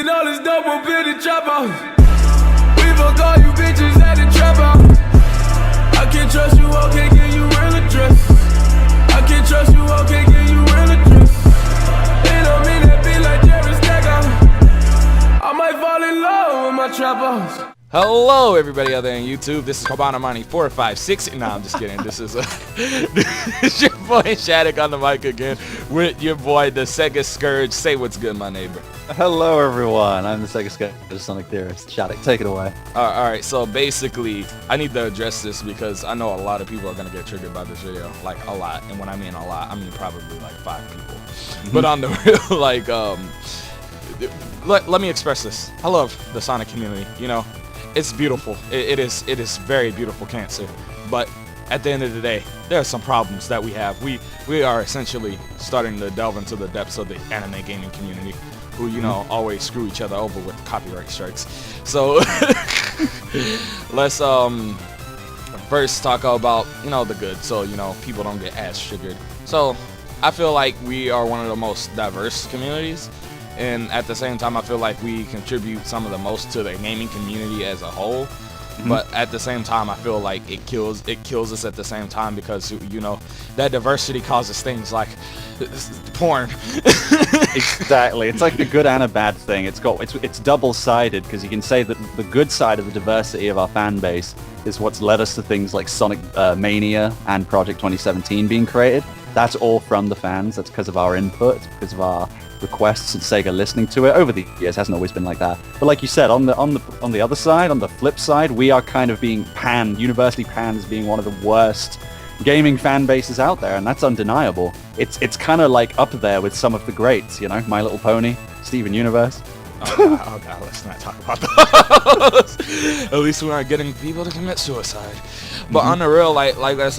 Spending all this dope on building trap house. We fuck all you bitches at the trap house. I can't trust you, I can't give you real address. I can't trust you, I can't give you real address. It don't mean that be like Shadicstick. I might fall in love with my trap house. Hello, everybody out there on YouTube. This is Kobanamani456. Nah, I'm just kidding. This is it's your boy Shaddick on the mic again with your boy, the Sega Scourge. Say what's good, my neighbor. Hello, everyone. I'm the Sega Scourge, the Sonic Theorist. Shaddick, take it away. All right. So basically, I need to address this because I know a lot of people are gonna get triggered by this video, like a lot. And when I mean a lot, I mean probably like 5 people. But on the real, like, let me express this. I love the Sonic community. You know. It's beautiful. It is very beautiful cancer. But at the end of the day, there are some problems that we have. We are essentially starting to delve into the depths of the anime gaming community, who, you know, always screw each other over with copyright strikes. So let's first talk about, you know, the good, so, you know, people don't get ass triggered. So I feel like we are one of the most diverse communities. And at the same time, I feel like we contribute some of the most to the gaming community as a whole. But at the same time, I feel like it kills us at the same time because, you know, that diversity causes things like porn. Exactly. It's like the good and a bad thing. It's double-sided because you can say that the good side of the diversity of our fan base is what's led us to things like Sonic Mania and Project 2017 being created. That's all from the fans. That's because of our input, because of our requests and Sega listening to it. Over the years, hasn't always been like that. But like you said, on the other side, on the flip side, we are kind of being universally panned as being one of the worst gaming fan bases out there, and that's undeniable. It's kind of like up there with some of the greats, you know, My Little Pony, Steven Universe. Oh god, let's not talk about those. At least we aren't getting people to commit suicide. But on the real, like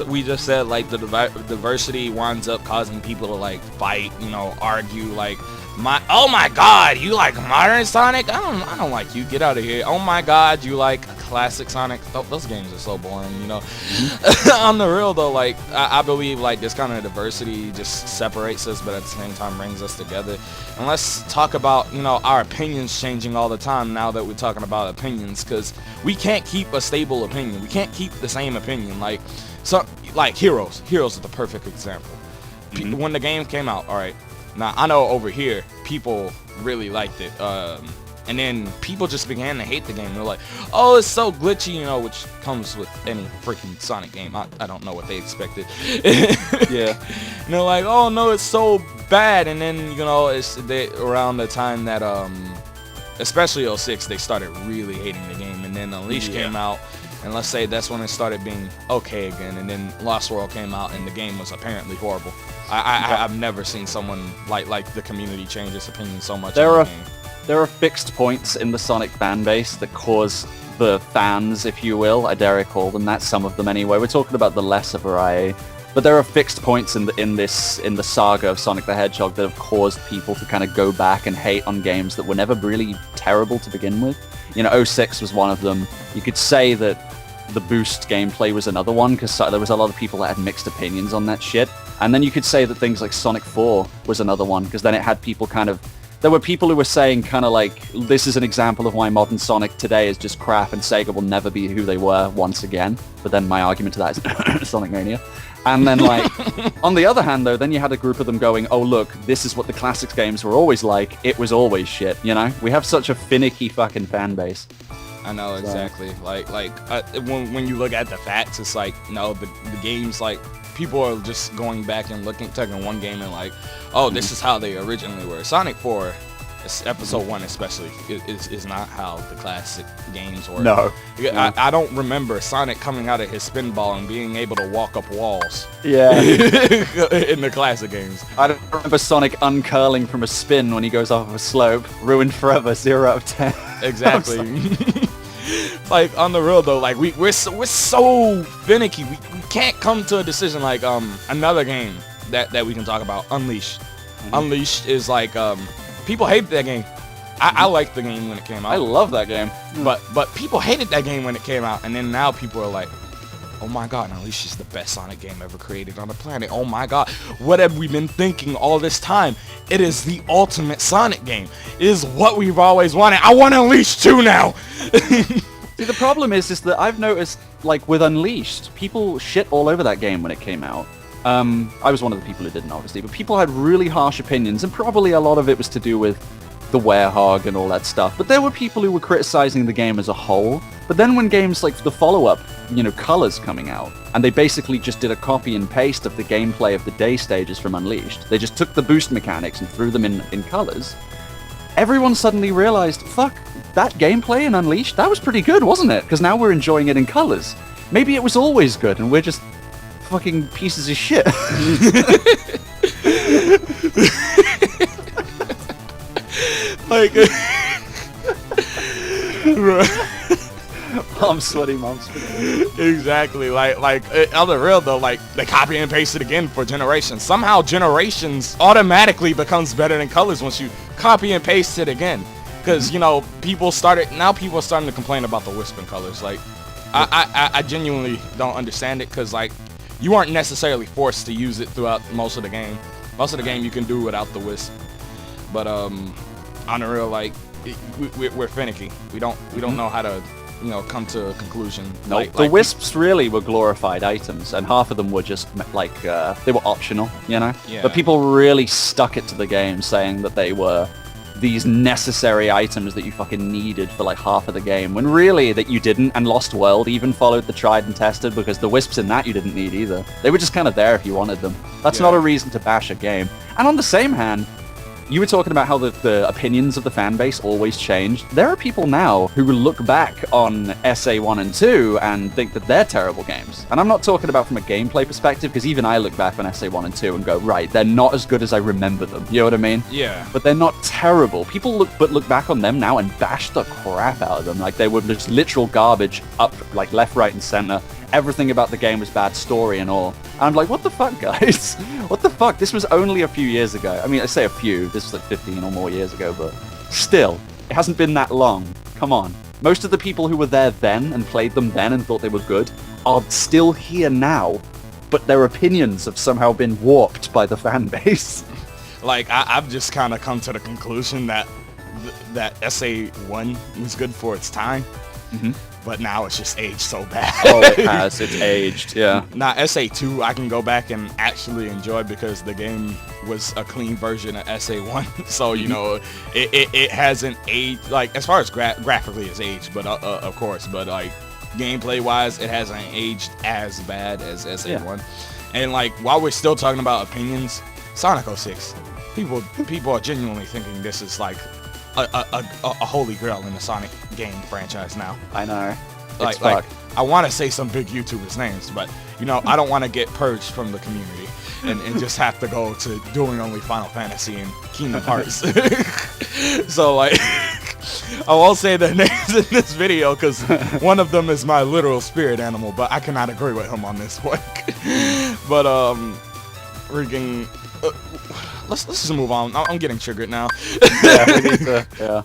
we just said, like the diversity winds up causing people to like fight, you know, argue. Like, oh my god, you like modern Sonic? I don't like you. Get out of here. Oh my god, you like classic Sonic? Those games are so boring, you know. On the real though, like I believe like this kind of diversity just separates us, but at the same time brings us together. And let's talk about, you know, our opinions changing all the time now that we're talking about opinions, because we can't keep a stable opinion. We can't keep the same opinion. Like, Heroes is the perfect example. When the game came out, all right, now I know over here people really liked it, and then people just began to hate the game. They're like, oh, it's so glitchy, you know, which comes with any freaking Sonic game. I don't know what they expected. Yeah. And they're like, oh no, it's so bad. And then, you know, around the time that especially 06, they started really hating the game. And then Unleashed came out, and let's say that's when it started being okay again. And then Lost World came out, and the game was apparently horrible. I've never seen someone like the community change its opinion so much. There are fixed points in the Sonic fan base that cause the fans, if you will, I dare call them that, some of them anyway. We're talking about the lesser variety. But there are fixed points in the saga of Sonic the Hedgehog that have caused people to kind of go back and hate on games that were never really terrible to begin with. You know, 06 was one of them. You could say that the boost gameplay was another one, because there was a lot of people that had mixed opinions on that shit. And then you could say that things like Sonic 4 was another one, because then it had people kind of... There were people who were saying kind of like, this is an example of why modern Sonic today is just crap and Sega will never be who they were once again. But then my argument to that is Sonic Mania. And then, like, on the other hand, though, then you had a group of them going, oh, look, this is what the classics games were always like. It was always shit, you know? We have such a finicky fucking fan base. I know, exactly. Like when you look at the facts, it's like, no, the games, like, people are just going back and taking one game and like, oh, this is how they originally were. Sonic 4, episode 1 especially, is not how the classic games were. No. I don't remember Sonic coming out of his spin ball and being able to walk up walls. Yeah. In the classic games. I don't remember Sonic uncurling from a spin when he goes off of a slope. Ruined forever, 0 out of 10. Exactly. Like, on the real though, like we're so finicky. We can't come to a decision. Like another game that we can talk about, Unleashed. Unleashed is like people hate that game. I liked the game when it came out. I love that game. But people hated that game when it came out, and then now people are like, oh my god, Unleashed is the best Sonic game ever created on the planet. Oh my god, what have we been thinking all this time? It is the ultimate Sonic game. It is what we've always wanted. I want Unleashed 2 now. See, the problem is that I've noticed, like, with Unleashed, people shit all over that game when it came out. I was one of the people who didn't, obviously, but people had really harsh opinions, and probably a lot of it was to do with the werehog and all that stuff. But there were people who were criticizing the game as a whole. But then when games like the follow-up, Colors coming out, and they basically just did a copy and paste of the gameplay of the day stages from Unleashed. They just took the boost mechanics and threw them in Colors. Everyone suddenly realized, fuck, that gameplay in Unleashed, that was pretty good, wasn't it? Because now we're enjoying it in Colors. Maybe it was always good, and we're just fucking pieces of shit. Like, Mom's sweaty. exactly. Like on the real though, like they copy and paste it again for Generations. Somehow Generations automatically becomes better than Colors once you copy and paste it again. Because people are starting to complain about the wisp in Colors. Like, I genuinely don't understand it because like you aren't necessarily forced to use it throughout most of the game. Most of the game you can do without the wisp. But on the real, like we're finicky. We don't know how to come to a conclusion. No, the wisps really were glorified items, and half of them were just like they were optional, Yeah. But people really stuck it to the game, saying that they were these necessary items that you fucking needed for like half of the game, when really that you didn't. And Lost World even followed the tried and tested, because the wisps in that you didn't need either. They were just kind of there if you wanted them. That's not a reason to bash a game. And on the same hand, you were talking about how the opinions of the fan base always change. There are people now who will look back on SA1 and 2 and think that they're terrible games. And I'm not talking about from a gameplay perspective, because even I look back on SA1 and 2 and go, right, they're not as good as I remember them. You know what I mean? Yeah. But they're not terrible. People look back on them now and bash the crap out of them. Like they were just literal garbage up, like left, right, and center. Everything about the game was bad, story and all. And I'm like, what the fuck, guys? What the fuck? This was only a few years ago. I mean, I say a few. This was like 15 or more years ago, but still, it hasn't been that long. Come on. Most of the people who were there then and played them then and thought they were good are still here now, but their opinions have somehow been warped by the fan base. Like, I've just kind of come to the conclusion that that SA1 was good for its time. Mm-hmm. But now it's just aged so bad. Oh, it has. It's aged, yeah. Now, SA2 I can go back and actually enjoy because the game was a clean version of SA1. So, it hasn't aged, like, as far as graphically it's aged, but of course. But, like, gameplay-wise, it hasn't aged as bad as SA1. Yeah. And, like, while we're still talking about opinions, Sonic 06, people are genuinely thinking this is, like, a holy grail in the Sonic game franchise now. I know. Like I want to say some big YouTubers' names, but I don't want to get purged from the community and just have to go to doing only Final Fantasy and Kingdom Hearts. So like, I won't say their names in this video because one of them is my literal spirit animal, but I cannot agree with him on this one. But freaking. Let's just move on. I'm getting triggered now. Yeah, we need to. Yeah.